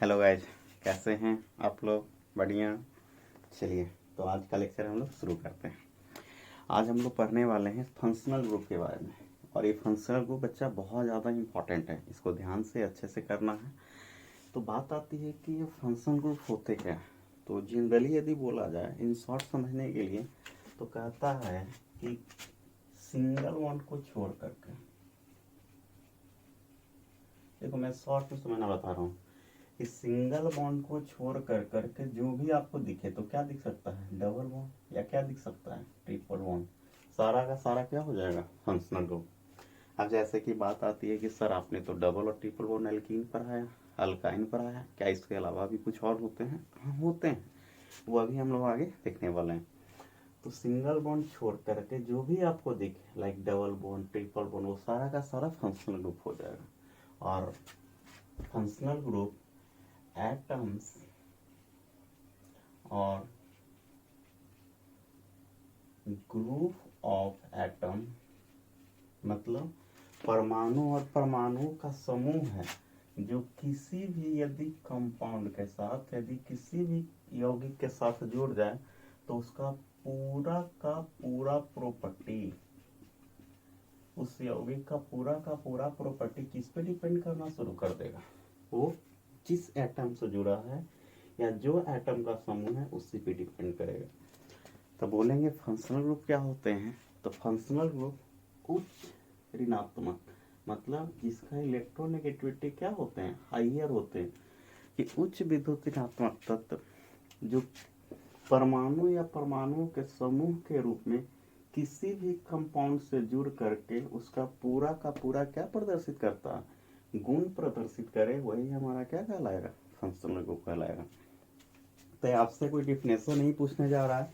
Hello guys, कैसे हैं आप लोग? बढ़िया। चलिए, तो आज का लेक्चर हम लोग शुरू करते हैं। आज हम लोग पढ़ने वाले हैं फंक्शनल ग्रुप के बारे में। और ये फंक्शनल ग्रुप बच्चा बहुत ज़्यादा इम्पॉर्टेंट है, इसको ध्यान से अच्छे से करना है। तो बात आती है कि ये फंक्शनल ग्रुप होते क्या हैं। तो जनरली यदि बोला जाए इन शॉर्ट समझने के लिए, तो कहता है कि सिंगल बॉन्ड को छोड़ करके, देखो मैं शॉर्ट में समझना बता रहा हूँ, इस सिंगल बॉन्ड को छोड़ कर करके जो भी आपको दिखे, तो क्या दिख सकता है? डबल बॉन्ड, या क्या दिख सकता है? Triple bond. सारा का सारा क्या हो जाएगा? Functional group. अब जैसे कि बात आती है कि सर आपने तो डबल और ट्रिपल बॉन्ड एल्कीन पढ़ाया, अल्काइन पढ़ाया, क्या इसके अलावा भी कुछ और होते हैं? हाँ होते हैं, वो अभी हम लोग आगे देखने वाले हैं। तो सिंगल बॉन्ड छोड़ करके जो भी आपको दिखे, like double bond, triple bond, वो सारा का सारा फंक्शनल ग्रुप हो जाएगा। और फंक्शनल ग्रुप एटम्स और ग्रुप ऑफ एटम मतलब परमाणु और परमाणु का समूह है, जो किसी भी यदि कंपाउंड के साथ, यदि किसी भी यौगिक के साथ जुड़ जाए, तो उसका पूरा का पूरा प्रॉपर्टी, उस यौगिक का पूरा प्रॉपर्टी किस पे डिपेंड करना शुरू कर देगा? वो जिस एटम से जुड़ा है या जो एटम का समूह है उसी पे डिपेंड करेगा। तो बोलेंगे फंक्शनल ग्रुप क्या होते हैं? तो फंक्शनल ग्रुप उच्च ऋणात्मक, मतलब जिसका इलेक्ट्रोनेगेटिविटी क्या होते हैं? हाइयर होते हैं, कि उच्च विद्युत ऋणात्मक तत्व जो परमाणु या परमाणुओं के समूह के रूप में किसी भी कंपाउंड से जुड़ करके उसका पूरा का पूरा क्या प्रदर्शित करता है? गुण प्रदर्शित करे, वही हमारा क्या कहलाएगा? फंक्शनल ग्रुप कहलाएगा। तो आपसे कोई डिफिनेशन नहीं पूछने जा रहा है,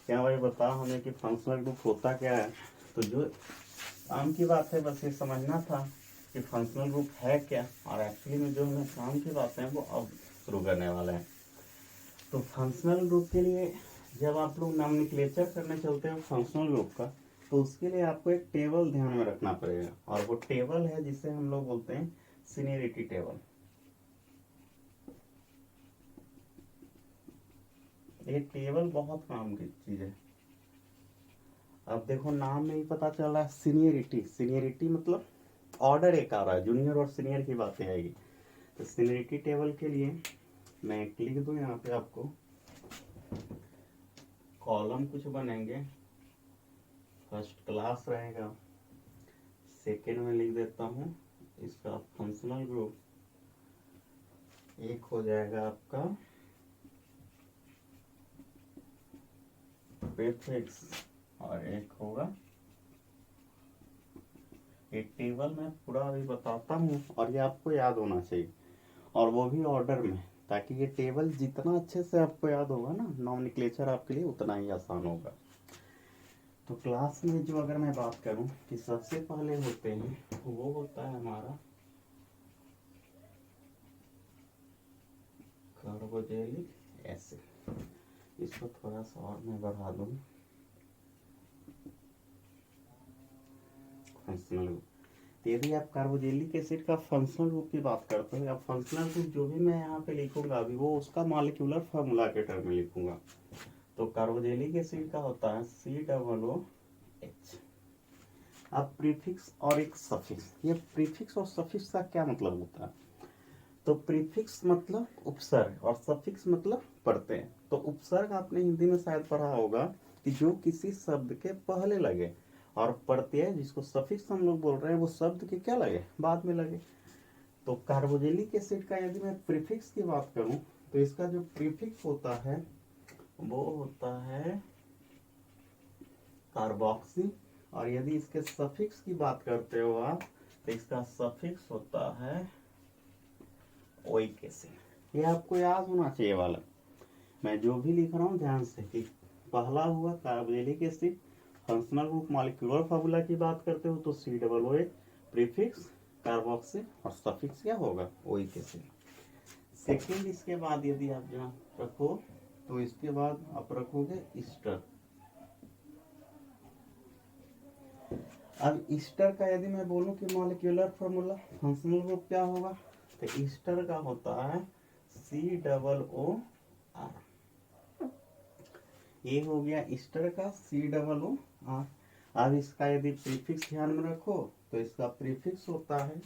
क्या भाई बता हमें कि फंक्शनल ग्रुप होता क्या है। तो जो काम की बात है बस ये समझना था कि फंक्शनल ग्रुप है क्या, और एक्चुअली में जो हमें काम की बातें हैं वो अब शुरू करने वाले हैं। तो फंक्शनल ग्रुप के लिए जब आप लोग नॉमेनक्लेचर करने चलते हो फंक्शनल ग्रुप का, तो उसके लिए आपको एक टेबल ध्यान में रखना पड़ेगा, और वो टेबल है जिसे हम लोग बोलते हैं सीनियरिटी टेबल। ये टेबल बहुत काम की चीज है। अब देखो नाम में ही पता चल रहा है सीनियरिटी। सीनियरिटी मतलब ऑर्डर एक आ रहा है, जूनियर और सीनियर की बातें आएगी। तो सीनियरिटी टेबल के लिए मैं लिख दूं यहाँ पे आपको, कॉलम कुछ बनेंगे। फर्स्ट क्लास रहेगा, सेकेंड में लिख देता हूँ इसका फंक्शनल ग्रुप, एक हो जाएगा आपका प्रीफिक्स, और एक होगा, एक टेबल मैं पूरा अभी बताता हूँ और ये आपको याद होना चाहिए, और वो भी ऑर्डर में, ताकि ये टेबल जितना अच्छे से आपको याद होगा ना, नॉमेनक्लेचर आपके लिए उतना ही आसान होगा। तो क्लास में जो अगर मैं बात करूं कि सबसे पहले होते हैं, वो होता है हमारा कार्बोक्सिलिक एसिड। इसको थोड़ा सा और मैं बढ़ा दूं, फंक्शनल ग्रुप। तो यदि आप कार्बोक्सिलिक एसिड का फंक्शनल ग्रुप की बात करते हैं, अब फंक्शनल ग्रुप जो भी मैं यहाँ पे लिखूंगा अभी, वो उसका मॉलिक्यूलर फार्मूला के टर्म में लिखूंगा। तो कार्बोक्सिलिक एसिड का होता है COOH। अब प्रीफिक्स और एक सफिक्स, ये प्रीफिक्स और सफिक्स का क्या मतलब होता है? तो प्रीफिक्स मतलब उपसर्ग और सफिक्स मतलब प्रत्यय। तो उपसर्ग आपने हिंदी में शायद पढ़ा होगा कि जो किसी शब्द के पहले लगे, और प्रत्यय जिसको सफिक्स हम लोग बोल रहे हैं वो शब्द के क्या लगे? बाद में लगे। तो कार्बोक्सिलिक एसिड का यदि मैं प्रीफिक्स की बात करूं, तो इसका जो प्रीफिक्स होता है वो होता है कार्बोक्सी, और यदि इसके सफिक्स की बात करते हो आप, तो इसका सफिक्स होता है ओइक एसिड। ये आपको याद होना चाहिए वाला, मैं जो भी लिख रहा हूँ ध्यान से, कि पहला हुआ carboxylic acid, functional group molecular formula की बात करते हो तो COOH, प्रीफिक्स कार्बोक्सिल, और सफिक्स क्या होगा? Oic acid. सेकेंड इसके बाद यदि आप यहाँ रखो, तो इसके बाद आप रखोगे ईस्टर। अब ईस्टर का यदि मैं बोलूं कि मॉलिक्यूलर फार्मूला फंक्शनल ग्रुप क्या होगा, तो ईस्टर का होता है COOR। ये हो गया ईस्टर का COOR। अब इसका यदि प्रीफिक्स ध्यान में रखो तो इसका प्रीफिक्स होता है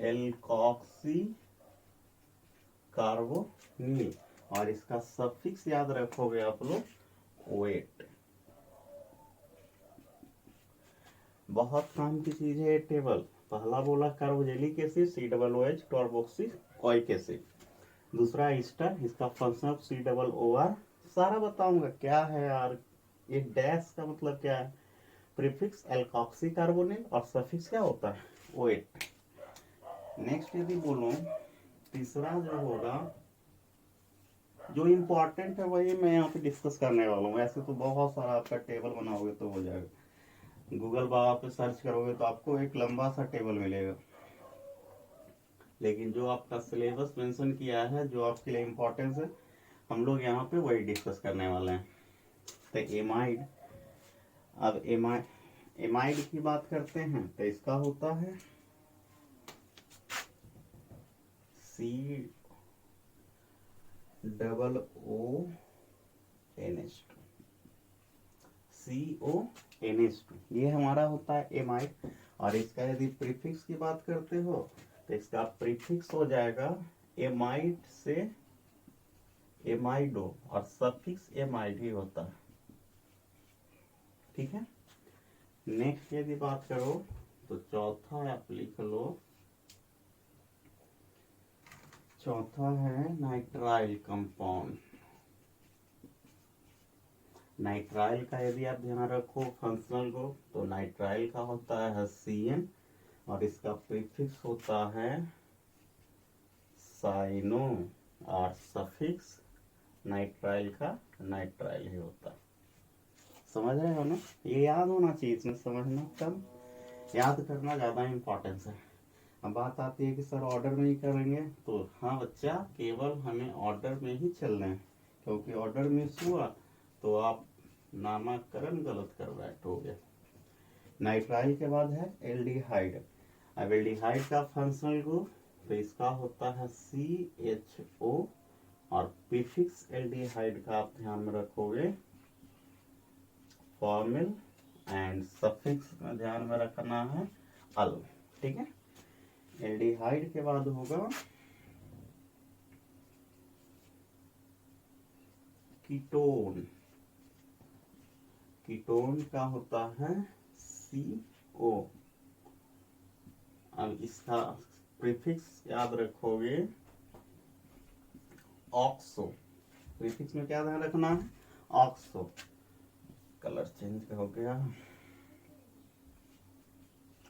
एल्कोक्सी कार्बोनिल, और इसका सफिक्स याद रखोगे आप लोग ओएट। बहुत काम की चीज है ये टेबल। पहला बोला carboxylic acid COOH carboxylic acid, दूसरा ईस्टर, इसका फंक्शन COOR। सारा बताऊंगा क्या है यार। ये डैश का मतलब क्या है, प्रीफिक्स एल्कोक्सी कार्बोनिल और सफिक्स क्या होता है ओएट। नेक्स्ट यदि बोलूं तीसरा जो होगा, जो इम्पोर्टेंट है वही मैं यहाँ पे डिस्कस करने वाला हूँ। ऐसे तो बहुत सारा आपका टेबल बनाओगे तो हो जाएगा, गूगल बाबा पे सर्च करोगे तो आपको एक लंबा सा टेबल मिलेगा, लेकिन जो आपका सिलेबस मेंशन किया है, जो आपके लिए इम्पोर्टेंस है, हम लोग यहाँ पे वही डिस्कस करने वाले हैं। तो एमाइड, अब एमाइड की बात करते हैं तो इसका होता है COONH2। ये हमारा होता है एमाइड। और इसका यदि प्रीफिक्स की बात करते हो तो इसका प्रीफिक्स हो जाएगा एमाइड से एमाइडो, और सफिक्स एमाइड ही होता है। ठीक है। नेक्स्ट यदि बात करो तो चौथा आप लिख लो, चौथा है नाइट्राइल कंपाउंड। नाइट्राइल का यदि आप ध्यान रखो फंक्शनल को, तो नाइट्राइल का होता है CN, और इसका प्रीफिक्स होता है साइनो, और सफिक्स नाइट्राइल का नाइट्राइल ही होता है। समझ रहे हो ना, ये याद होना चाहिए, इसमें समझना कम, याद करना ज्यादा इम्पोर्टेंस है। अब बात आती है कि सर ऑर्डर में ही करेंगे, तो हाँ बच्चा, केवल हमें ऑर्डर में ही चलना है, क्योंकि ऑर्डर मिस हुआ तो आप नामकरण गलत कर बैठोगे। नाइट्राइल के बाद है एल्डिहाइड। अब एल्डिहाइड का फंक्शनल ग्रुप, तो इसका होता है CHO, और प्रीफिक्स एल्डिहाइड का आप ध्यान में रखोगे फॉर्मिल, एंड सफिक्स में ध्यान में रखना है अल। ठीक है। एल्डिहाइड के बाद होगा कीटोन। कीटोन का होता है CO। अब इसका प्रीफिक्स याद रखोगे ऑक्सो। प्रीफिक्स में क्या ध्यान रखना है, ऑक्सो। कलर चेंज हो गया,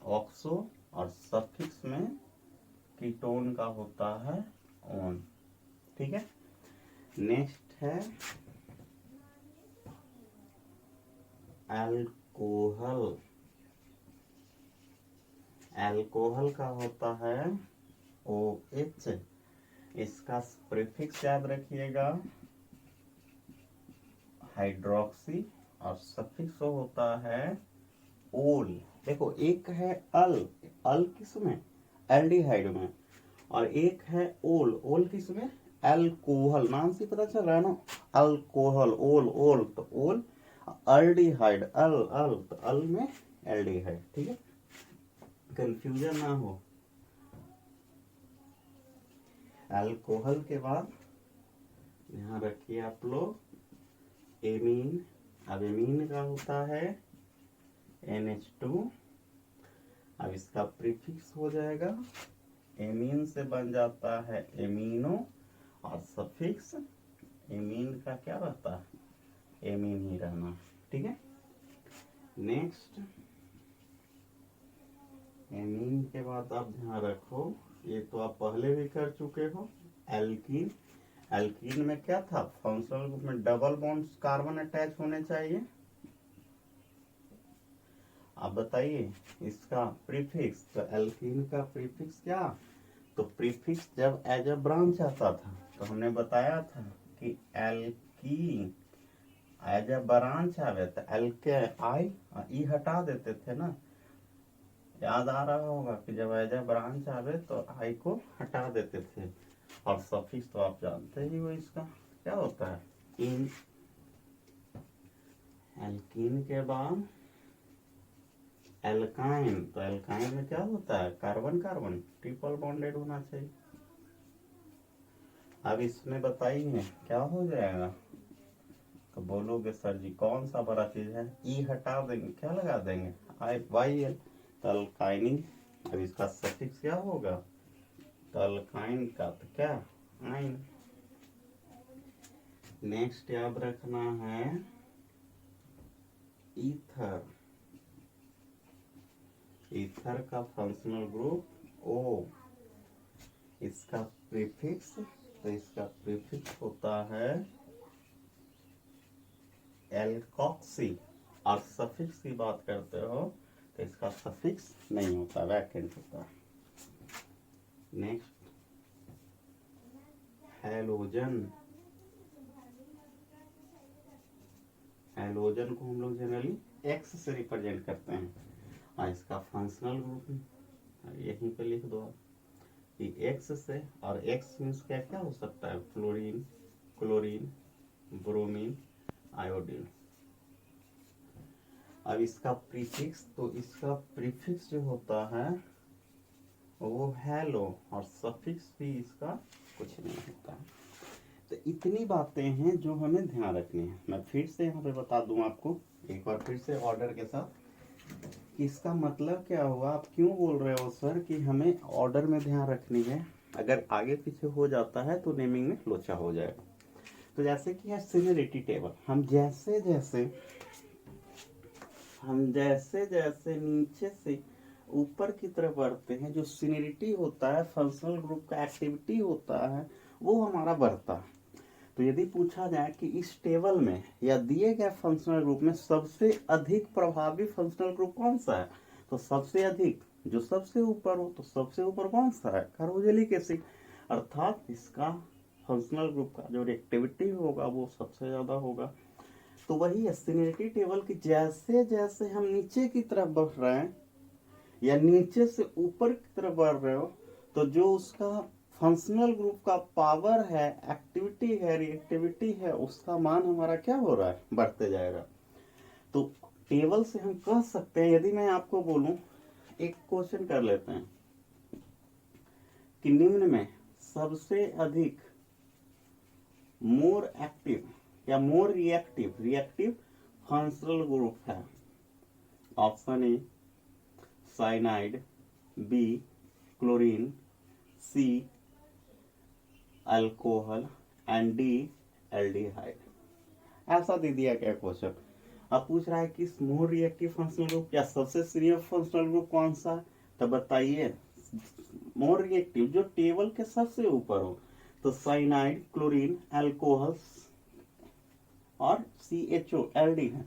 ऑक्सो, और सफिक्स में कीटोन का होता है ऑन। ठीक है। नेक्स्ट है अल्कोहल। अल्कोहल का होता है OH। इसका प्रीफिक्स याद रखिएगा हाइड्रोक्सी, और सफिक्स होता है ओल। देखो एक है अल, अल किसमें, एल्डिहाइड में, और एक है ओल, ओल किसमें, अल्कोहल। नाम से पता चल रहा है ना, अल्कोहल, ओल, ओल तो ओल, एल्डिहाइड अल, अल तो अल में एल्डिहाइड। ठीक है, कंफ्यूजन ना हो। अल्कोहल के बाद ध्यान रखिए आप लोग एमीन। अब एमीन का होता है NH2। अब इसका प्रीफिक्स हो जाएगा, एमीन से बन जाता है एमीनो, और सफिक्स एमीन का क्या रहता है, एमीन ही रहना। ठीक है। नेक्स्ट एमीन के बाद आप ध्यान रखो, ये तो आप पहले भी कर चुके हो, एल्कीन। एल्कीन में क्या था, फंक्शनल ग्रुप में डबल बॉन्ड्स कार्बन अटैच होने चाहिए। आप बताइए इसका प्रीफिक्स, तो एल्कीन का प्रीफिक्स क्या, तो प्रीफिक्स जब एज अ ब्रांच आता था तो हमने बताया था कि एल्कीन एज अ ब्रांच आवे तो एल्के आई ई हटा देते थे ना, याद आ रहा होगा कि जब एज ए ब्रांच आवे तो आई को हटा देते थे, और सफिक्स तो आप जानते ही हो इसका क्या होता है। इन एल्कीन के बाद एल्काइन, तो एल्काइन में क्या होता है, कार्बन कार्बन ट्रिपल बॉन्डेड होना चाहिए। अब इसमें बताइए क्या हो जाएगा, तो बोलोगे सर जी कौन सा बड़ा चीज है, ई हटा देंगे, क्या लगा देंगे, आई वाई एल, तो अल्काइनिन। अब इसका सफिक्स क्या होगा, तो अल्काइन का तो क्या, आइन। नेक्स्ट याद रखना है ईथर, ईथर का फंक्शनल ग्रुप ओ, इसका प्रीफिक्स, तो इसका प्रीफिक्स होता है एल्कोक्सी, और सफिक्स की बात करते हो तो इसका सफिक्स नहीं होता, वैकेंट होता है। नेक्स्ट हैलोजन, हैलोजन को हम लोग जनरली एक्स से रिप्रेजेंट करते हैं, और इसका फंक्शनल ग्रुप यहीं पे लिख दो कि एक्स से, और एक्स मीन्स क्या क्या हो सकता है, फ्लोरीन, क्लोरीन, ब्रोमीन, आयोडीन। अब इसका प्रीफिक्स, तो इसका प्रीफिक्स जो होता है वो हैलो, और सफिक्स भी इसका कुछ नहीं होता है। तो इतनी बातें हैं जो हमें ध्यान रखनी है। मैं फिर से यहाँ पे बता दूं आपको एक बार फिर से ऑर्डर के साथ, कि इसका मतलब क्या हुआ, आप क्यों बोल रहे हो सर कि हमें ऑर्डर में ध्यान रखनी है, अगर आगे पीछे हो जाता है तो नेमिंग में लोचा हो जाएगा। तो जैसे कि है सिमिलरिटी टेबल, हम जैसे जैसे नीचे से ऊपर की तरफ बढ़ते हैं, जो सीनियरिटी होता है, फंक्शनल ग्रुप का एक्टिविटी होता है, वो हमारा बढ़ता है। तो यदि पूछा जाए कि इस टेबल में या दिए गए फंक्शनल ग्रुप में सबसे अधिक प्रभावी फंक्शनल ग्रुप कौन सा है, तो सबसे अधिक जो सबसे ऊपर हो, तो सबसे ऊपर कौन सा है, कार्बोक्सिलिक एसिड। अर्थात इसका फंक्शनल ग्रुप का जो एक्टिविटी होगा वो सबसे ज्यादा होगा। तो वही है सीनियरिटी टेबल की, जैसे जैसे हम नीचे की तरफ बढ़ रहे हैं या नीचे से ऊपर की तरफ बढ़ रहे हो, तो जो उसका फंक्शनल ग्रुप का पावर है, एक्टिविटी है, रिएक्टिविटी है, उसका मान हमारा क्या हो रहा है, बढ़ते जाएगा। तो टेबल से हम कह सकते हैं, यदि मैं आपको बोलूं, एक क्वेश्चन कर लेते हैं कि निम्न में सबसे अधिक मोर एक्टिव या मोर रिएक्टिव फंक्शनल ग्रुप है। Option A cyanide, B chlorine, C alcohol, and D aldehyde. ऐसा दे दिया क्या क्वेश्चन। अब पूछ रहा है कि मोर रिएक्टिव फंक्शनल ग्रुप या सबसे सीनियर फंक्शनल ग्रुप कौन सा, तो बताइए। मोर रिएक्टिव जो टेबल के सबसे ऊपर हो, तो साइनाइड, क्लोरीन, अल्कोहल और CHO एल्डी है।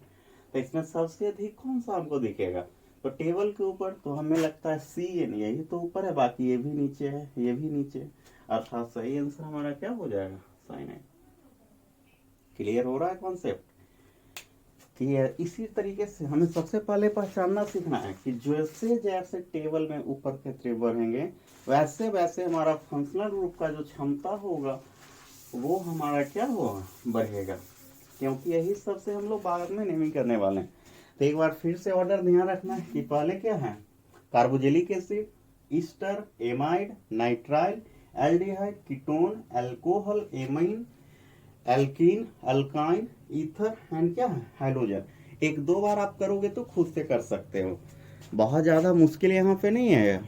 तो इसमें सबसे अधिक कौन सा हमको दिखेगा, तो टेबल के ऊपर तो हमें लगता है CN, यही तो ऊपर है, बाकी ये भी नीचे है, ये भी नीचे है। अर्थात सही आंसर हमारा क्या हो जाएगा, साइनाइड। क्लियर हो रहा है कॉन्सेप्ट। क्लियर। इसी तरीके से हमें सबसे पहले पहचानना सीखना है कि जैसे जैसे टेबल में ऊपर के तरफ बढ़ेंगे, वैसे वैसे हमारा फंक्शनल ग्रुप का जो क्षमता होगा वो हमारा क्या होगा, बढ़ेगा। क्योंकि यही सबसे हम लोग बाद में नेमिंग करने वाले हैं। तो एक बार फिर से ऑर्डर ध्यान रखना है कि पहले क्या है, carboxylic acid, Easter, amide, nitrile, aldehyde, ketone, alcohol, amine, alkene, alkyne, ether and क्या है, हाइड्रोजन। एक दो बार आप करोगे तो खुद से कर सकते हो, बहुत ज्यादा मुश्किल यहाँ पे नहीं है।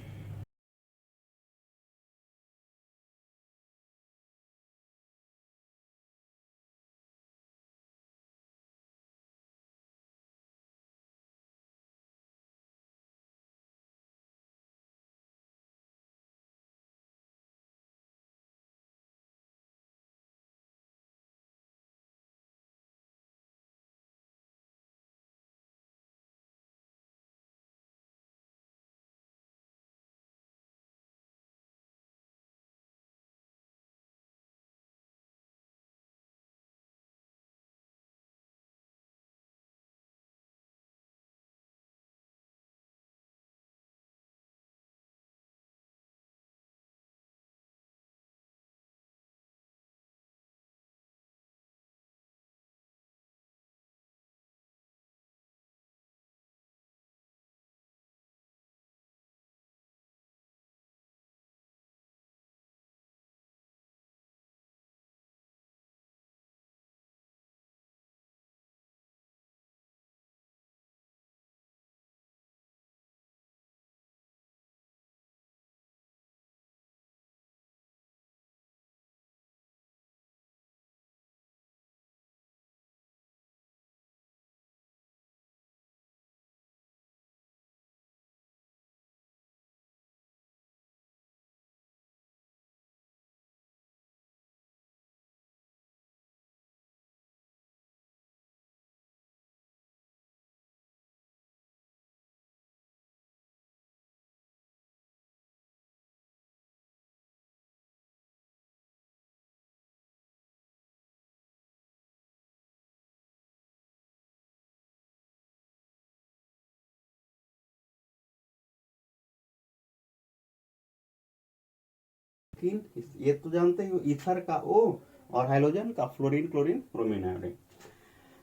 एल्कीन, ये तो जानते हो, ईथर का O और हाइड्रोजन का फ्लोरीन क्लोरीन ब्रोमीन आयोडीन।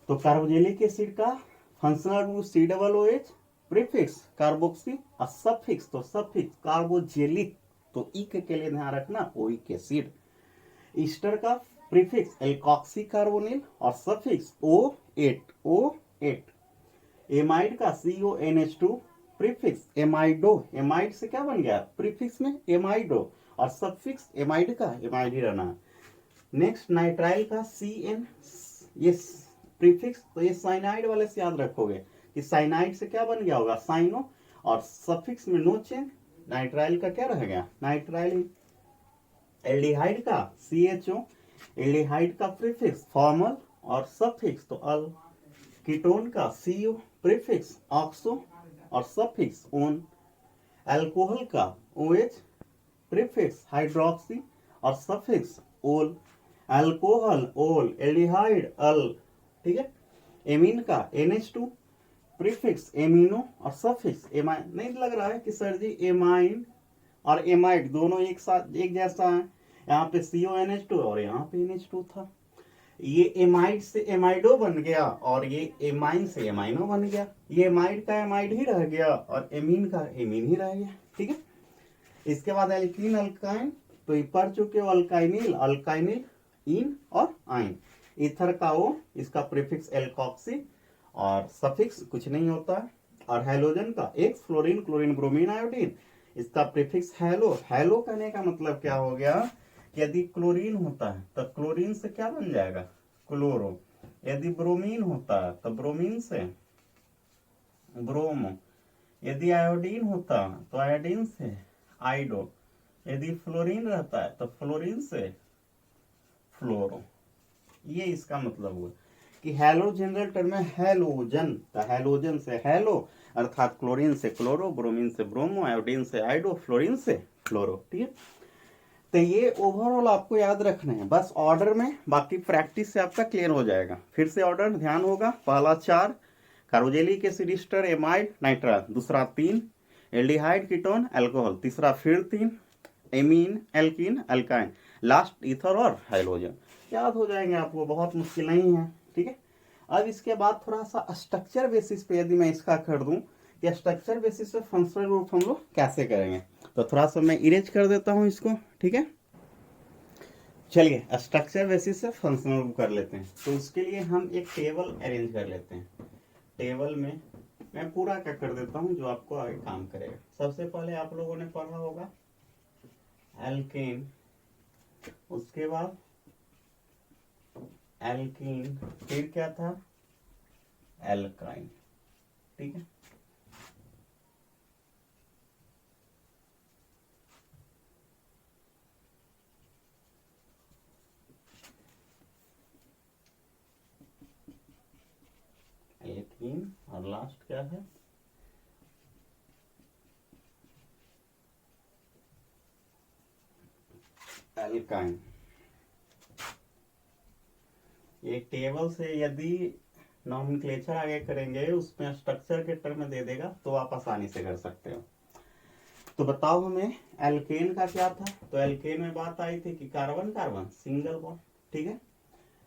तो कार्बोजेलिक एसिड का functional group COOH, prefix carboxy और सफिक्स, तो सफिक्स कार्बोजेलिक, तो ई के लिए ध्यान रखना ओइक एसिड। ईस्टर का प्रीफिक्स एल्कॉक्सी कार्बोनिल और सफिक्स O8। एमाइड का CONH2, प्रीफिक्स एमाइडो, एमाइड से क्या बन गया प्रीफिक्स में एमाइडो और सफिक्स एमाइड का एमाइड ही रहना। नेक्स्ट नाइट्राइल का CN, ये प्रीफिक्स, तो ये साइनाइड वाले से याद रखोगे कि साइनाइड से क्या बन गया होगा साइनो, और सफिक्स में नो चेंज, नाइट्राइल का क्या रह गया नाइट्राइल। एल्डिहाइड का CHO, एल्डिहाइड का प्रीफिक्स फॉर्मल और सफिक्स तो अल। कीटोन का CO, प्रीफिक्स ऑक्सो और सफिक्स ओन। अल्कोहल का OH, प्रीफिक्स हाइड्रोक्सी और सफिक्स ओल। अल्कोहल ओल, एल्डिहाइड अल, ठीक है। एमीन का NH2, प्रीफिक्स एमिनो और सफिक्स एमाइन। नहीं लग रहा है कि सर जी एमाइन और एमाइड दोनों एक साथ एक जैसा है, यहाँ पे CONH2 और यहाँ पे NH2 था, ये एमाइड से एमाइडो बन गया और ये एमाइन से एमाइनो बन गया, ये एमाइड का एमाइड ही रह गया और एमीन का एमीन ही रह गया, ठीक है। इसके बाद एल्कीन अल्काइन, तो ये पढ़ चुके हो, अल्काइनिल, अल्काइनिल इन और आइन। ईथर का O, इसका प्रीफिक्स एल्कॉक्सी और सफिक्स कुछ नहीं होता है। और हैलोजन का एक फ्लोरीन क्लोरीन ब्रोमीन आयोडीन, इसका प्रीफिक्स हैलो। हैलो कहने का मतलब क्या हो गया, यदि क्लोरीन होता है तो क्लोरीन से क्या बन जाएगा क्लोरो, यदि ब्रोमीन होता है तो ब्रोमीन से ब्रोमो, यदि आयोडीन होता तो आयोडीन से आइडो, यदि फ्लोरीन रहता है तो फ्लोरीन से फ्लोरो। ये इसका मतलब हुआ कि हैलो जनरल टर्म है हैलोजन, तो हैलोजन से हैलो अर्थात क्लोरीन से क्लोरो, ब्रोमीन से ब्रोमो, आयोडीन से आइडो, फ्लोरीन से फ्लोरो, ठीक है। तो ये ओवरऑल आपको याद रखना है बस ऑर्डर में, बाकी प्रैक्टिस से आपका क्लियर हो जाएगा। फिर से ऑर्डर ध्यान होगा, पहला 4 कार्बोजेलिक एसिड ईस्टर एमाइड नाइट्रा, दूसरा 3 एल्डिहाइड कीटोन अल्कोहल, तीसरा फिर 3 amine alkene alkyne, last ether और हाइड्रोजन। याद हो जाएंगे आपको, बहुत मुश्किल नहीं है, ठीक है। अब इसके बाद थोड़ा सा स्ट्रक्चर बेसिस पे यदि मैं इसका कर दूं कि स्ट्रक्चर बेसिस पे फंक्शनल ग्रुप हम लोग कैसे करेंगे, तो थोड़ा सा मैं इरेज कर देता हूं इसको, ठीक है। चलिए स्ट्रक्चर बेसिस से फंक्शनल ग्रुप कर लेते हैं। तो उसके लिए हम एक टेबल अरेंज कर लेते हैं। टेबल में मैं पूरा क्या कर देता हूं जो आपको आगे काम करेगा। सबसे पहले आप लोगों ने पढ़ा होगा एल्केन, उसके बाद एल्कीन, फिर क्या था एल्काइन, ठीक है। एल्कीन और लास्ट क्या है एल्काइन। एक टेबल से यदि नॉमेनक्लेचर आगे करेंगे उसमें स्ट्रक्चर के टर्म में दे देगा तो आप आसानी से कर सकते हो। तो बताओ हमें एल्केन का क्या था, तो एल्केन में बात आई थी कि कार्बन कार्बन सिंगल बॉन्ड, ठीक है,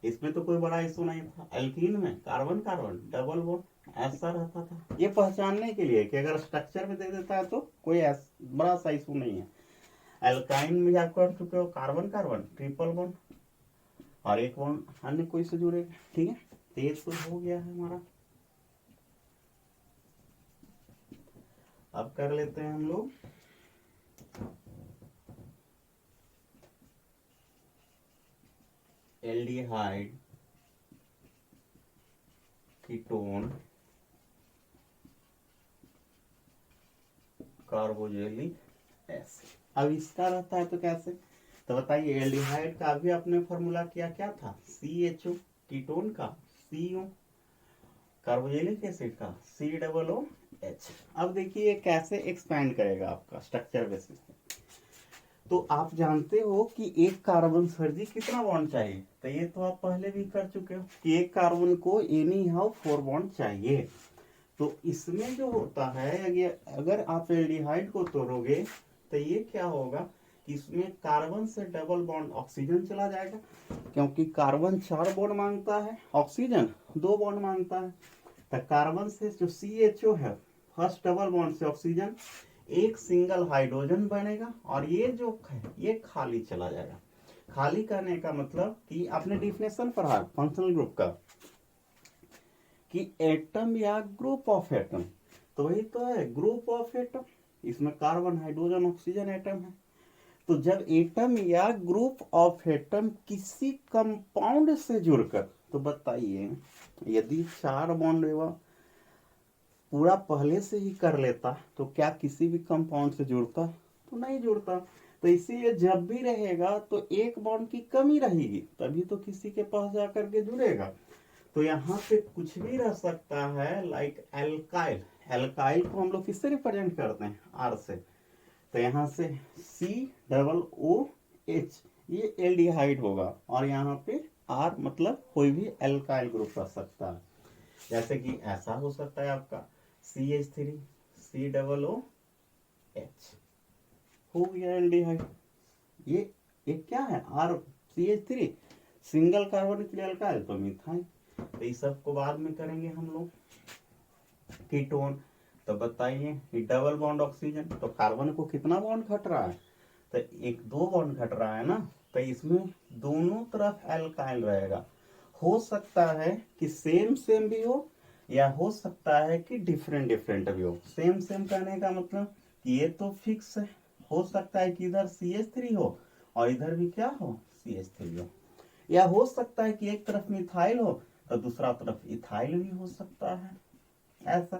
इसमें तो कोई बड़ा इशू नहीं था। एल्कीन में कार्बन कार्बन डबल बॉन्ड ऐसा रहता था। ये पहचानने के लिए कि अगर स्ट्रक्चर में दे देता है तो कोई बड़ा सा इशू नहीं है। एल्काइन में आप कर चुके हो कार्बन कार्बन ट्रिपल बॉन्ड और एक बॉन्ड अन्य कोई से जुड़ेगा, ठीक है। तो ये तो हो गया है हमारा। अब कर लेते हैं हम लोग एल्डिहाइड कीटोन कार्बोजेलिक एसिड। अब इसका रहता है तो कैसे, तो बताइए एल्डिहाइड का भी अपने फॉर्मूला क्या था CHO, कीटोन का CO, कार्बोजेलिक एसिड का COOH। अब देखिए कैसे एक्सपैंड करेगा आपका स्ट्रक्चर बेसिस पे। तो आप जानते हो कि एक कार्बन सर जी कितना बॉन्ड चाहिए, तो ये तो आप पहले भी कर चुके हो कि एक कार्बन को एनी हाउ 4 बॉन्ड चाहिए। तो इसमें जो होता है अगर आप एल्डिहाइड को तोड़ोगे तो ये क्या होगा, कि इसमें कार्बन से डबल बॉन्ड ऑक्सीजन चला जाएगा, क्योंकि कार्बन 4 बॉन्ड मांगता है, ऑक्सीजन 2 बॉन्ड मांगता है। तो कार्बन से जो CHO है, फर्स्ट डबल बॉन्ड से ऑक्सीजन, एक सिंगल हाइड्रोजन बनेगा और ये जो है ये खाली चला जाएगा। खाली करने का मतलब कि आपने डिफिनेशन पढ़ा फंक्शनल ग्रुप का कि एटम या ग्रुप ऑफ एटम, तो वही तो है ग्रुप ऑफ एटम। इसमें कार्बन, हाइड्रोजन, ऑक्सीजन एटम है। तो जब एटम या ग्रुप ऑफ एटम किसी कंपाउंड से जुड़कर, तो बताइए यदि 4 बॉन्ड पूरा पहले से ही कर लेता तो क्या किसी भी कंपाउंड से जुड़ता? तो नहीं जुड़ता। तो इसीलिए जब भी रहेगा तो एक बॉन्ड की कमी रहेगी, तभी तो किसी के पास जाकर के जुड़ेगा। तो यहाँ पे कुछ भी रह सकता है, लाइक एल्काइल। एल्काइल को हम लोग किससे रिप्रेजेंट करते हैं? आर से। तो यहाँ से COOH, ये एल्डिहाइड होगा, और यहाँ पे आर मतलब कोई भी एल्काइल ग्रुप रह सकता है। जैसे कि ऐसा हो सकता है आपका CH3 COOH, हो गया एल्डिहाइड। ये क्या है? R CH3 single carbonic alkyl, तो मिथाइल। तो इस सब को बाद में करेंगे हम लोग। कीटोन, तो बताइए कि डबल बॉन्ड ऑक्सीजन, तो कार्बन को कितना बॉन्ड घट रहा है? तो 1-2 बॉन्ड घट रहा है ना। तो इसमें दोनों तरफ एल्काइल रहेगा। हो सकता है कि सेम सेम भी हो, या हो सकता है कि डिफरेंट डिफरेंट भी हो। सेम सेम कहने का मतलब कि ये तो फिक्स है, हो सकता है कि इधर CH3 हो और इधर भी क्या हो, CH3 हो। या हो सकता है कि एक तरफ मिथाइल हो तो दूसरा तरफ इथाइल भी हो सकता है, ऐसा।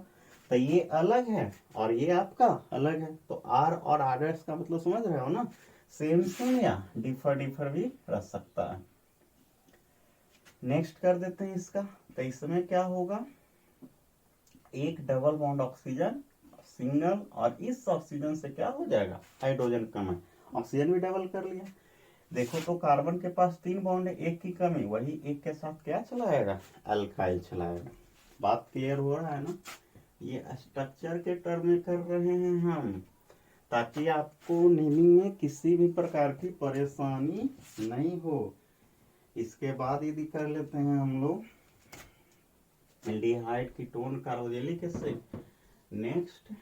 तो ये अलग है और ये आपका अलग है। तो आर और आर का मतलब समझ रहे हो ना? सेम सेम या डिफर डिफर भी रह सकता है। नेक्स्ट कर देते हैं इसका। तो इसमें क्या होगा, एक डबल बॉन्ड ऑक्सीजन सिंगल, और इस ऑक्सीजन से क्या हो जाएगा, हाइड्रोजन कम है, ऑक्सीजन भी डबल कर लिया। देखो तो कार्बन के पास 3 बॉन्ड है, एक की कमी, वही एक के साथ क्या चलाएगा, अल्काइल चलाएगा। बात क्लियर हो रहा है ना? ये स्ट्रक्चर के टर्म में कर रहे हैं हम, ताकि आपको नेमिंग में किसी भी प्रकार की परेशानी नहीं हो। इसके बाद यदि कर लेते हैं हम लोग aldehyde, ketone, carboxylic acid. Next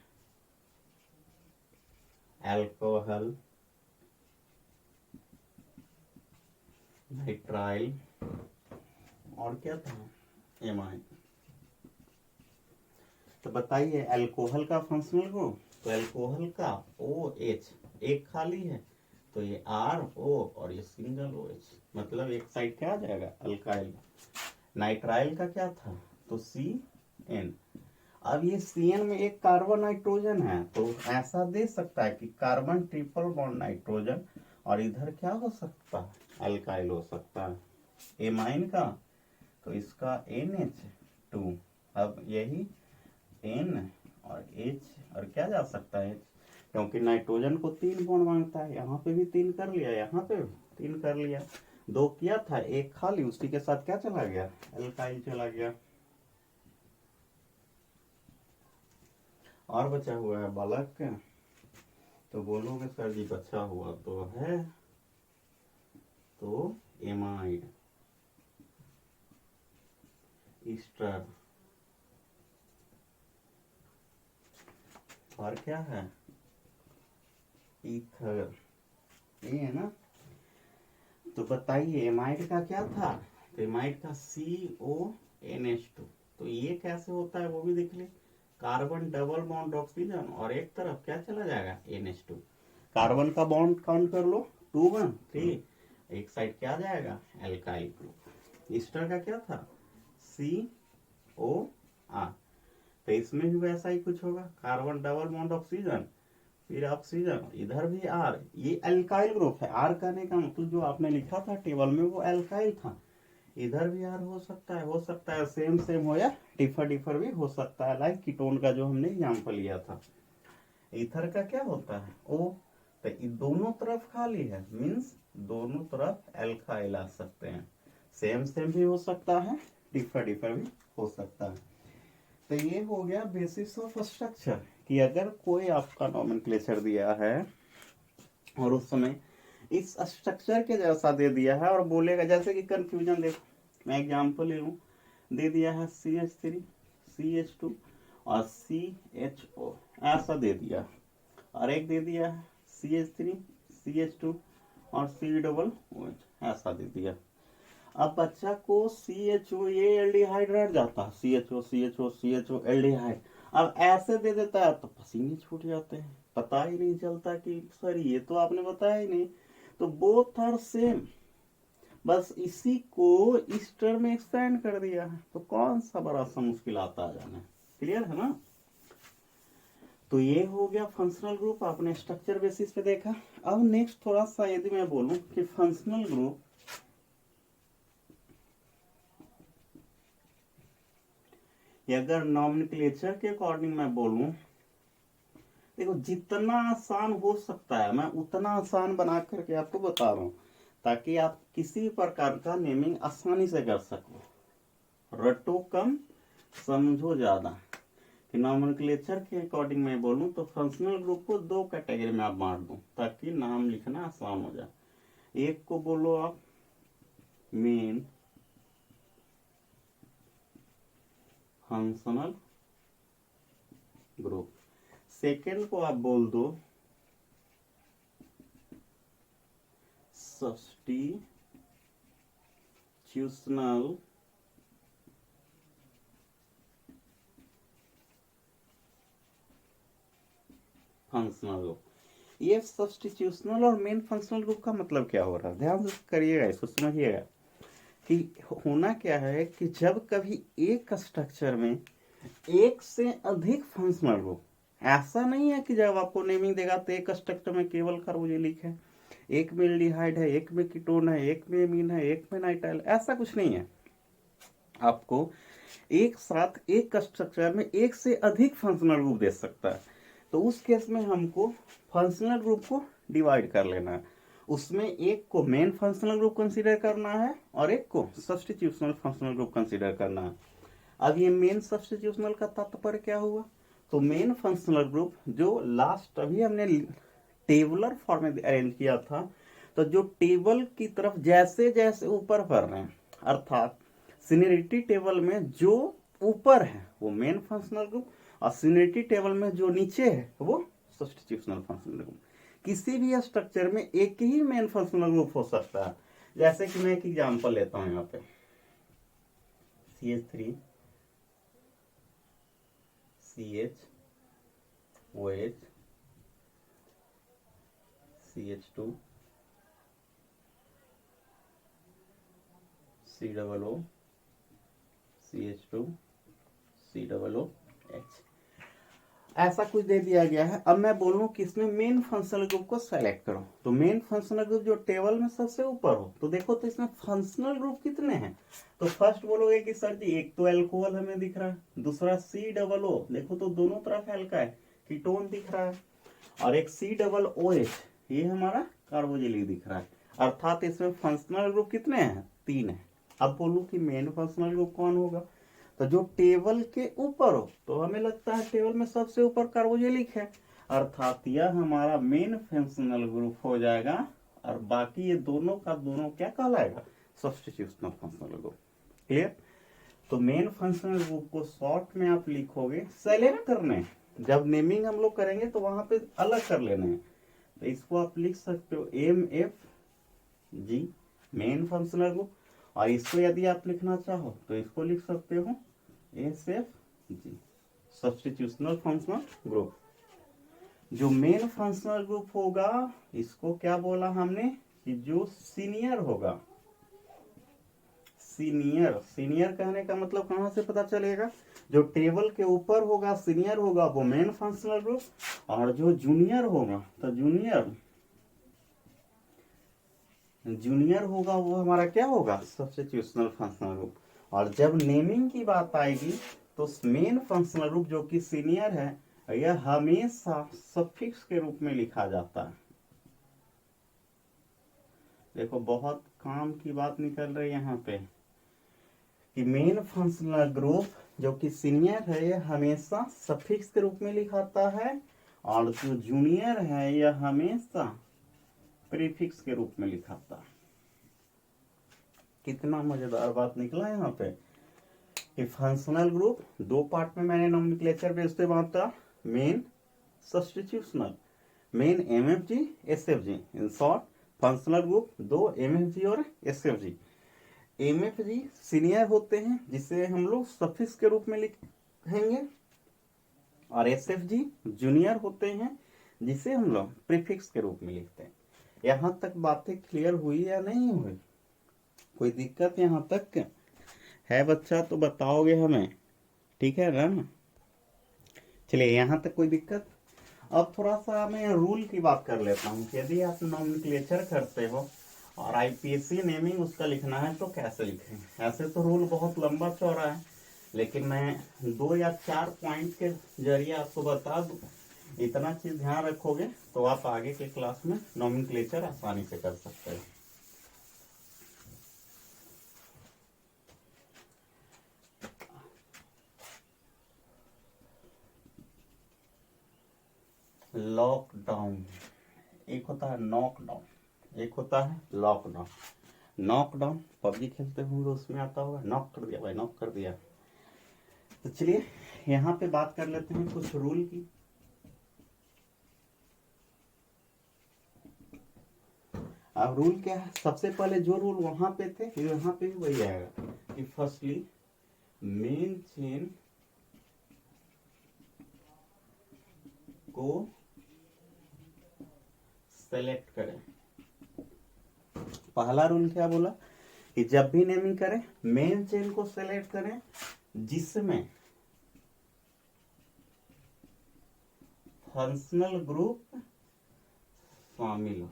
alcohol, nitrile, और क्या था, एमाइन। तो बताइए अल्कोहल का फंक्शनल ग्रुप, तो अल्कोहल का OH एक खाली है, तो ये RO और ये सिंगल OH, मतलब एक साइड क्या आ जाएगा, अल्काइल। नाइट्राइल का क्या था, तो CN। अब ये CN में एक कार्बन नाइट्रोजन है, तो ऐसा दे सकता है कि कार्बन ट्रिपल बॉन्ड नाइट्रोजन, और इधर क्या हो सकता है, अल्काइल हो सकता है। एमाइन का, तो इसका NH2। अब यही N और H, और क्या जा सकता है, क्योंकि नाइट्रोजन को 3 बॉन्ड मांगता है, यहाँ पे भी 3 कर लिया, यहाँ पे भी 3 कर लिया। 2 किया था, एक खाली, उसी के साथ क्या चला गया, अल्काइल चला गया। और बचा हुआ है बालक, तो बोलोगे सर जी बचा हुआ तो है, तो एमाइड, ईस्टर, और क्या है, ईथर, ये है ना। तो बताइए एमाइड का क्या था, तो एमाइड का CONH2। तो ये कैसे होता है वो भी देख ले। कार्बन डबल बॉन्ड ऑक्सीजन, और एक तरफ क्या चला जाएगा, NH2। कार्बन का बॉन्ड काउंट कर लो, 2 1 3, एक साइड क्या जाएगा, एल्काइल ग्रुप। ईस्टर का क्या था, COR। तो इसमें भी वैसा ही कुछ होगा, कार्बन डबल बॉन्ड ऑक्सीजन, फिर ऑक्सीजन, इधर भी R, ये अल्काइल ग्रुप है। R कहने का मतलब जो आपने लिखा था टेबल में वो अल्काइल था, इधर भी R हो सकता है, सेम सेम हो या डिफर डिफर भी हो सकता है, लाइक कीटोन का जो हमने एग्जाम्पल लिया था। ईथर का क्या होता है, O। तो दोनों तरफ खाली है, मीन्स दोनों तरफ अल्काइल आ सकते हैं, सेम सेम भी हो सकता है, डिफर डिफर भी हो सकता है। तो ये हो गया बेसिस ऑफ स्ट्रक्चर, कि अगर कोई आपका नॉमेनक्लेचर दिया है और उस समय इस स्ट्रक्चर के जैसा दे दिया है और बोलेगा, जैसे कि कंफ्यूजन देखो, मैं एग्जांपल ले लूँ, दे दिया है CH3 CH2 और CHO, ऐसा दे दिया, और एक दे दिया है CH3 CH2 और COOH, ऐसा दे दिया। अब बच्चा को CHO ये एल्डिहाइड रह जाता है, CHO एल्डिहाइड, अब ऐसे दे देता है तो पसीने छूट जाते हैं, पता ही नहीं चलता कि सर ये तो आपने बताया ही नहीं। तो बोथ आर सेम, बस इसी को इस टर्म में एक्सपेंड कर दिया है, तो कौन सा बड़ा सा मुश्किल आता है जाना। क्लियर है ना। तो ये हो गया फंक्शनल ग्रुप, आपने स्ट्रक्चर बेसिस पे देखा। अब नेक्स्ट थोड़ा सा यदि मैं बोलूं कि फंक्शनल ग्रुप अगर नॉमेनक्लेचर के अकॉर्डिंग मैं बोलूं, देखो जितना आसान हो सकता है मैं उतना आसान बना करके आपको बता रहा हूं, ताकि आप किसी भी प्रकार का नेमिंग आसानी से कर सको। रटो कम समझो ज्यादा। कि नॉमेनक्लेचर के अकॉर्डिंग मैं बोलूं तो फंक्शनल ग्रुप को दो कैटेगरी में आप बांट दो, ताकि नाम लिखना आसान हो जाए। एक को बोलो आप मेन फंक्शनल ग्रुप, सेकेंड को आप बोल दो सब्स्टिट्यूशनल फंक्शनल ग्रुप। ये सब्स्टिट्यूशनल और मेन फंक्शनल ग्रुप का मतलब क्या हो रहा है, ध्यान से करिएगा, इसको समझिएगा कि होना क्या है कि जब कभी एक स्ट्रक्चर में एक से अधिक फंक्शनल ग्रुप, ऐसा नहीं है कि जब आपको नेमिंग देगा तो एक स्ट्रक्चर में केवल कार्बोजिलिक है, एक में एल्डिहाइड है, एक में कीटोन है, एक में एमीन है, एक में नाइट्राइल, ऐसा कुछ नहीं है। आपको एक साथ एक स्ट्रक्चर में एक से अधिक फंक्शनल ग्रुप दे सकता है, तो उस केस में हमको फंक्शनल ग्रुप को डिवाइड कर लेना है। उसमें एक को मेन फंक्शनल ग्रुप कंसीडर करना है और एक को सब्स्टिट्यूशनल फंक्शनल ग्रुप कंसीडर करना है। अब ये मेन सब्स्टिट्यूशनल का तात्पर्य क्या हुआ, तो मेन फंक्शनल ग्रुप जो लास्ट अभी हमने टेबुलर फॉर्म में अरेंज किया था, तो जो टेबल की तरफ जैसे जैसे ऊपर बढ़ रहे हैं, अर्थात सीनियरिटी टेबल में जो ऊपर है वो मेन फंक्शनल ग्रुप, और सीनियरिटी टेबल में जो नीचे है वो सब्स्टिट्यूशनल फंक्शनल ग्रुप। किसी भी स्ट्रक्चर में एक ही मेन फंक्शनल ग्रुप हो सकता है। जैसे कि मैं एक एग्जांपल लेता हूं, यहाँ पे CH3 CHOH CH2 COO CH2 COOH, ऐसा कुछ दे दिया गया है। अब मैं बोलूं कि इसमें मेन फंक्शनल ग्रुप को सेलेक्ट करो, तो मेन फंक्शनल ग्रुप जो टेबल में सबसे ऊपर हो, तो देखो तो इसमें फंक्शनल ग्रुप कितने हैं। तो फर्स्ट बोलोगे कि सर जी एक तो एल्कोहल हमें दिख रहा है, दूसरा COO, देखो तो दोनों तरफ एल्का है, कीटोन दिख रहा है, और एक COOH, ये हमारा कार्बोजिलिक दिख रहा है। अर्थात इसमें फंक्शनल ग्रुप कितने हैं, 3 है। अब बोलूं कि मेन फंक्शनल ग्रुप कौन होगा, तो जो टेबल के ऊपर हो, तो हमें लगता है टेबल में सबसे ऊपर कार्बोजिलिक है, अर्थात यह हमारा मेन फंक्शनल ग्रुप हो जाएगा, और बाकी ये दोनों का दोनों क्या कहलाएगा, सब्स्टिट्यूशनल फंक्शनल ग्रुप। क्लियर। तो मेन फंक्शनल ग्रुप को शॉर्ट में आप लिखोगे, सेलेक्ट करने, जब नेमिंग हम लोग करेंगे तो वहां पे अलग कर लेने हैं, तो इसको आप लिख सकते हो MFG मेन फंक्शनल ग्रुप, और इसको यदि आप लिखना चाहो तो इसको लिख सकते हो SFG सब्स्टिट्यूशनल फंक्शनल ग्रुप। जो मेन फंक्शनल ग्रुप होगा इसको क्या बोला हमने, कि जो सीनियर होगा, सीनियर कहने का मतलब कहां से पता चलेगा, जो टेबल के ऊपर होगा सीनियर होगा वो मेन फंक्शनल ग्रुप, और जो जूनियर होगा तो जूनियर होगा वो हमारा क्या होगा, सब्स्टिट्यूशनल फंक्शनल ग्रुप। और जब नेमिंग की बात आएगी तो मेन फंक्शनल ग्रुप जो कि सीनियर है, यह हमेशा सफिक्स के रूप में लिखा जाता है। देखो बहुत काम की बात निकल रही है यहाँ पे, कि मेन फंक्शनल ग्रुप जो कि सीनियर है यह हमेशा सफिक्स के रूप में लिखाता है, और जो जूनियर है यह हमेशा प्रीफिक्स के रूप में लिखा था। कितना मजेदार बात निकला यहाँ पे कि फंक्शनल ग्रुप दो पार्ट में मैंने नोमेनक्लेचर पे उससे बांटा, main substitutional, main MFG SFG. In short functional group दो एमएफजी और एसएफजी। एमएफजी सीनियर होते हैं जिसे हम लोग सफिक्स के रूप में लिखेंगे, और एसएफजी जूनियर होते हैं जिसे हम लोग प्रीफिक्स के रूप में लिखते हैं। यहाँ तक बातें क्लियर हुई या नहीं हुई? कोई दिक्कत यहाँ तक है बच्चा तो बताओगे हमें, ठीक है ना? चलिए यहाँ तक कोई दिक्कत। अब थोड़ा सा मैं रूल की बात कर लेता हूँ। यदि आप नोमेनक्लेचर करते हो और आईपीसी नेमिंग उसका लिखना है तो कैसे लिखें? ऐसे तो रूल बहुत लंबा चौड़ा है, लेकिन मैं 2 या 4 पॉइंट के जरिए आपको बता दूं। इतना चीज ध्यान रखोगे तो आप आगे के क्लास में नोमेनक्लेचर आसानी से कर सकते हो। लॉकडाउन, एक होता है नॉकडाउन, एक होता है लॉकडाउन। नॉकडाउन पबजी खेलते होंगे उसमें आता होगा, नॉक कर दिया भाई, नॉक कर दिया। तो चलिए यहाँ पे बात कर लेते हैं कुछ रूल की। अब रूल क्या है? सबसे पहले जो रूल वहां पे थे यहाँ पे भी वही आएगा कि फर्स्टली मेन चेन को सेलेक्ट करें। पहला रूल क्या बोला कि जब भी नेमिंग करें मेन चेन को सेलेक्ट करें जिसमें फंक्शनल ग्रुप शामिल हो।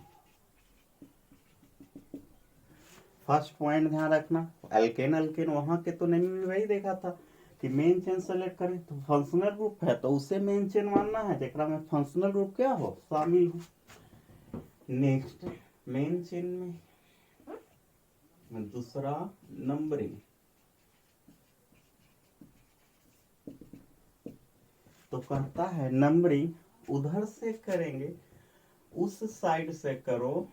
फर्स्ट पॉइंट ध्यान रखना, एल्केन अल्केन वहां के तो नेमिंग में वही देखा था कि मेन चेन सेलेक्ट करें तो फंक्शनल ग्रुप है तो उसे मेन चेन मानना है जेकरा में फंक्शनल ग्रुप क्या हो, शामिल हो। नेक्स्ट मेन चेन में दूसरा नंबरिंग, तो कहता है नंबरिंग उधर से करेंगे उस साइड से करो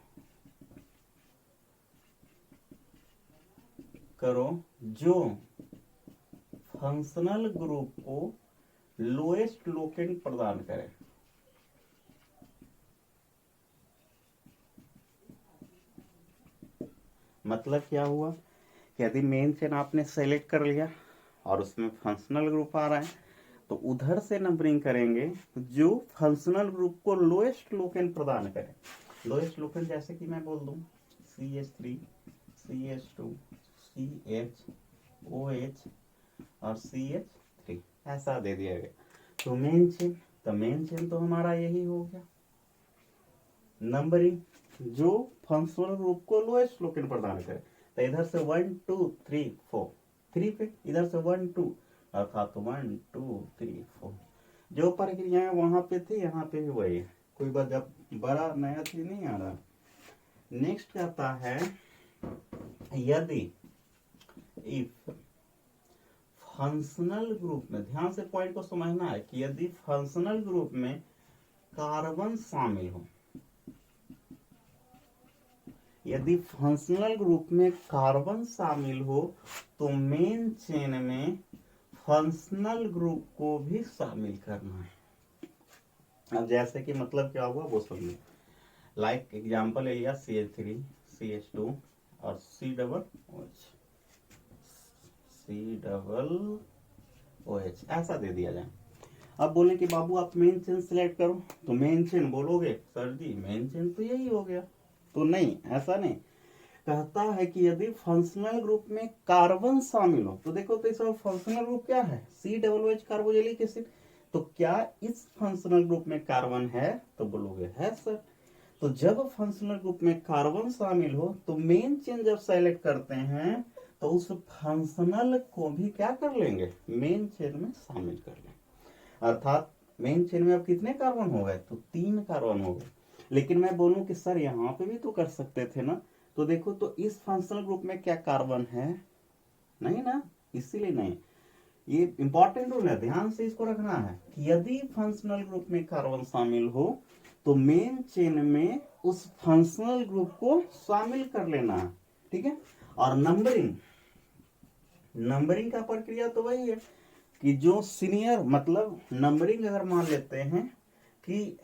जो फंक्शनल ग्रुप को लोएस्ट लोकेंट प्रदान करे। मतलब क्या हुआ कि यदि मेन चेन आपने सेलेक्ट कर लिया और उसमें फंक्शनल ग्रुप आ रहा है तो उधर से नंबरिंग करेंगे जो फंक्शनल ग्रुप को लोएस्ट लोकेंट प्रदान करे। लोएस्ट लोकेंट जैसे कि मैं बोल दूं CH3 CH2 CH OH और CH3 ऐसा दे दिया गया। तो मेन चेन तो हमारा यही हो गया। नंबरिंग जो फंक्शनल ग्रुप को लोएस्ट लोकेंट प्रदान करे, तो इधर से 1 2 3 4 3 पे, इधर से 1 2 अर्थात 1 2 3 4 जो प्रक्रियाएं वहां पे थी यहाँ पे भी वही है, कोई बड़ा नया चीज नहीं आ रहा। नेक्स्ट कहता है यदि इफ फंक्शनल ग्रुप में, ध्यान से पॉइंट को समझना है कि यदि फंक्शनल ग्रुप में कार्बन शामिल हो, यदि फंक्शनल ग्रुप में कार्बन शामिल हो तो मेन चेन में फंक्शनल ग्रुप को भी शामिल करना है। अब जैसे कि मतलब क्या हुआ वो समझो। लाइक एग्जांपल ले लिया CH3 CH2 और C डबल OH ऐसा दे दिया जाए। अब बोले कि बाबू आप मेन चेन सिलेक्ट करो, तो मेन चेन बोलोगे सर जी मेन चेन तो यही हो गया, तो नहीं, ऐसा नहीं। कहता है कि यदि फंक्शनल ग्रुप में कार्बन शामिल हो, तो देखो तो इस फंक्शनल ग्रुप क्या है, COOH कार्बोक्सिलिक एसिड, तो क्या इस फंक्शनल ग्रुप में कार्बन है, तो बोलोगे है सर। तो जब फंक्शनल ग्रुप में कार्बन शामिल हो तो मेन चेन जब सेलेक्ट करते हैं तो उस फंक्शनल को भी क्या कर लेंगे, मेन चेन में शामिल कर लेंगे। अर्थात मेन चेन में अब कितने कार्बन हो गए, तो 3 कार्बन हो गए। लेकिन मैं बोलूं कि सर यहाँ पे भी तो कर सकते थे ना, तो देखो तो इस फंक्शनल ग्रुप में क्या कार्बन है, नहीं ना, इसीलिए नहीं। ये इंपॉर्टेंट रूल है, ध्यान से इसको रखना है कि यदि फंक्शनल ग्रुप में कार्बन शामिल हो तो मेन चेन में उस फंक्शनल ग्रुप को शामिल कर लेना है, ठीक है। और नंबरिंग का प्रक्रिया तो वही है कि जो सीनियर, मतलब नंबरिंग अगर मान लेते हैं कि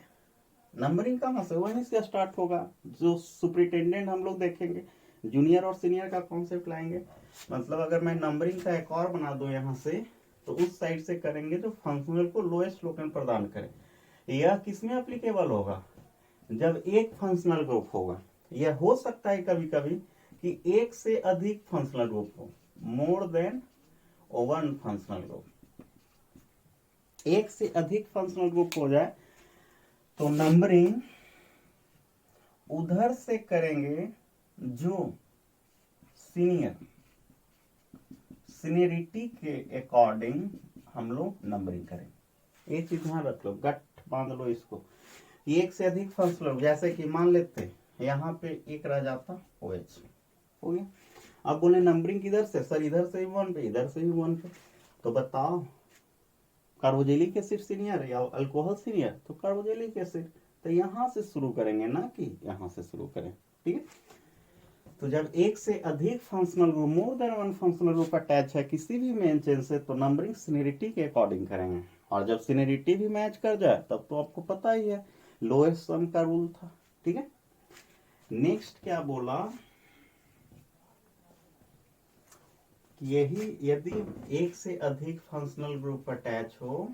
नंबरिंग कहाँ से, वहीं से स्टार्ट होगा। जो सुपरिटेंडेंट हम लोग देखेंगे, जूनियर और सीनियर का कॉन्सेप्ट लाएंगे। मतलब अगर मैं नंबरिंग का एक और बना दूं यहाँ से, तो उस साइड से करेंगे जो फंक्शनल को लोएस्ट टोकन प्रदान करे। यह किसमें एप्लीकेबल होगा, जब एक फंक्शनल ग्रुप होगा। यह हो सकता है कभी कभी कि एक से अधिक फंक्शनल ग्रुप हो, more than one functional group. एक से अधिक फंक्शनल ग्रुप हो जाए तो नंबरिंग उधर से करेंगे जो सीनियरिटी के अकॉर्डिंग हम लोग नंबरिंग करें। एक चीज ध्यान रख लो, गट बांध लो इसको। एक से अधिक फंक्शनल, जैसे कि मान लेते यहाँ पे एक रह जाता OH, हो गया। अब बोले नंबरिंग किधर से, सर इधर से भी 1 पे, इधर से भी 1 पे। तो बताओ कार्बोजेलिक एसिड सीनियर या अल्कोहल सीनियर, तो कार्बोजेलिक एसिड। तो यहाँ से शुरू करेंगे ना कि यहाँ से शुरू करें, ठीक है। तो जब एक से अधिक functional group, more than one functional group attach है किसी भी मेन चेन से, तो नंबरिंग सीनियरिटी के अकॉर्डिंग करेंगे। और जब सीनियरिटी भी मैच कर जाए तब तो आपको पता ही है, लोएस्ट सम का रूल था, ठीक है। नेक्स्ट क्या बोला कि यही यदि एक से अधिक फंक्शनल ग्रुप अटैच हो,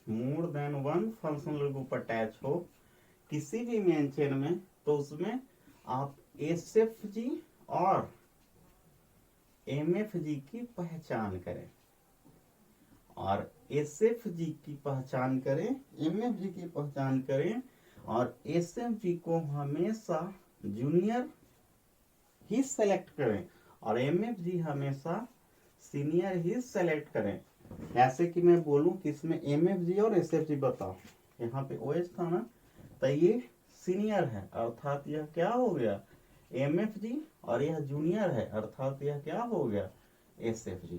more than one functional group attach हो किसी भी मेन चेन में, तो उसमें आप SFG और MFG की पहचान करें। और SFG की पहचान करें, MFG की पहचान करें, और SFG को हमेशा जूनियर ही सेलेक्ट करें और MFG हमेशा सीनियर ही सेलेक्ट करें। ऐसे कि मैं बोलूं कि इसमें MFG और SFG बताओ, यहाँ पे OH था ना, तो ये सीनियर है, अर्थात यह क्या हो गया MFG, और यह जूनियर है, अर्थात यह क्या हो गया SFG,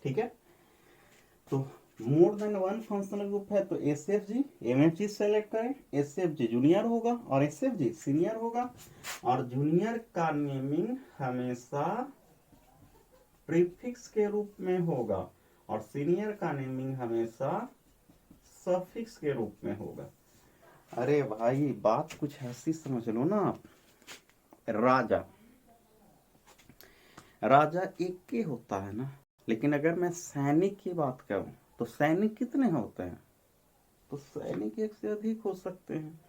ठीक है। तो more than one functional group है तो SFG MFG सेलेक्ट करें, SFG जूनियर होगा और SFG सीनियर होगा। और जूनियर का नेमिंग हमेशा प्रीफिक्स के रूप में होगा और सीनियर का नेमिंग हमेशा सफिक्स के रूप में होगा। अरे भाई बात कुछ ऐसी समझ लो ना आप, राजा एक के होता है ना, लेकिन अगर मैं सैनिक की बात करूं तो सैनिक कितने होते हैं, तो सैनिक एक से अधिक हो सकते हैं।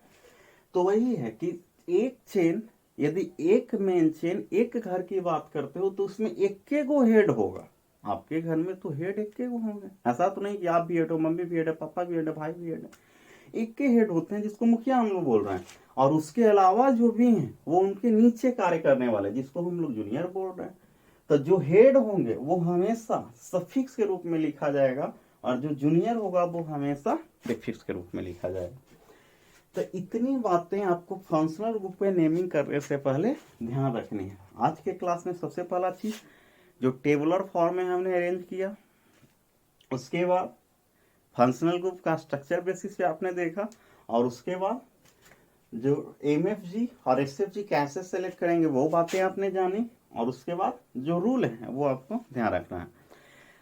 तो वही है कि एक चेन, यदि एक मेन चेन एक घर की बात करते हो तो उसमें एक के गो हेड होगा। आपके घर में तो हेड एक के गो होंगे, ऐसा तो नहीं कि आप भी हेड हो, मम्मी भी हेड है, पापा भी हेड है, भाई भी हेड है। एक के हेड होते हैं जिसको मुखिया हम लोग बोल रहे हैं, और उसके अलावा जो भी हैं वो उनके नीचे कार्य करने वाले जिसको हम लोग जूनियर बोल रहे हैं। तो जो हेड होंगे वो हमेशा सफिक्स के रूप में लिखा जाएगा और जो जूनियर होगा वो हमेशा प्रीफिक्स के रूप में लिखा जाएगा। तो इतनी बातें आपको फंक्शनल ग्रुप पे नेमिंग करने से पहले ध्यान रखनी है। आज के क्लास में सबसे पहला चीज जो टेबुलर फॉर्म में हमने अरेंज किया, उसके बाद फंक्शनल ग्रुप का स्ट्रक्चर बेसिस पे आपने देखा, और उसके बाद जो MFG और SFG कैसे सेलेक्ट करेंगे वो बातें आपने जानी, और उसके बाद जो रूल है वो आपको ध्यान रखना है।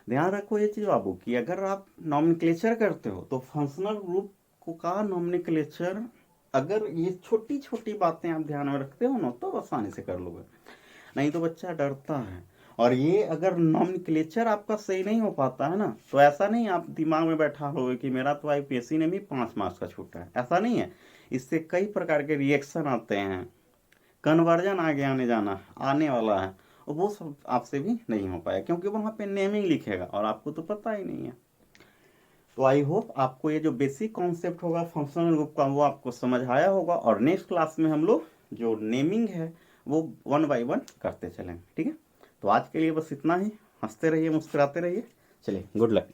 ध्यान रखो ये चीज बाबू कि अगर आप नॉमेनक्लेचर करते हो तो फंक्शनल ग्रुप को का नॉमेनक्लेचर, अगर ये छोटी छोटी बातें आप ध्यान में रखते हो ना तो आसानी से कर लोगे, नहीं तो बच्चा डरता है। और ये अगर नॉमेनक्लेचर आपका सही नहीं हो पाता है ना, तो ऐसा नहीं आप दिमाग में बैठा लोगे कि मेरा तो IPSC ने भी 5 मार्क्स का छूटा है, ऐसा नहीं है। इससे कई प्रकार के रिएक्शन आते हैं, कन्वर्जन आगे आने वाला है, और वो सब आपसे भी नहीं हो पाया क्योंकि वहां पे नेमिंग लिखेगा और आपको तो पता ही नहीं है। तो आई होप आपको ये जो बेसिक कॉन्सेप्ट होगा फंक्शनल ग्रुप का वो आपको समझ आया होगा, और नेक्स्ट क्लास में हम लोग जो नेमिंग है वो 1 बाय 1 करते चलेंगे, ठीक है। तो आज के लिए बस इतना ही, हंसते रहिए, मुस्कुराते रहिए, चलिए गुड लक।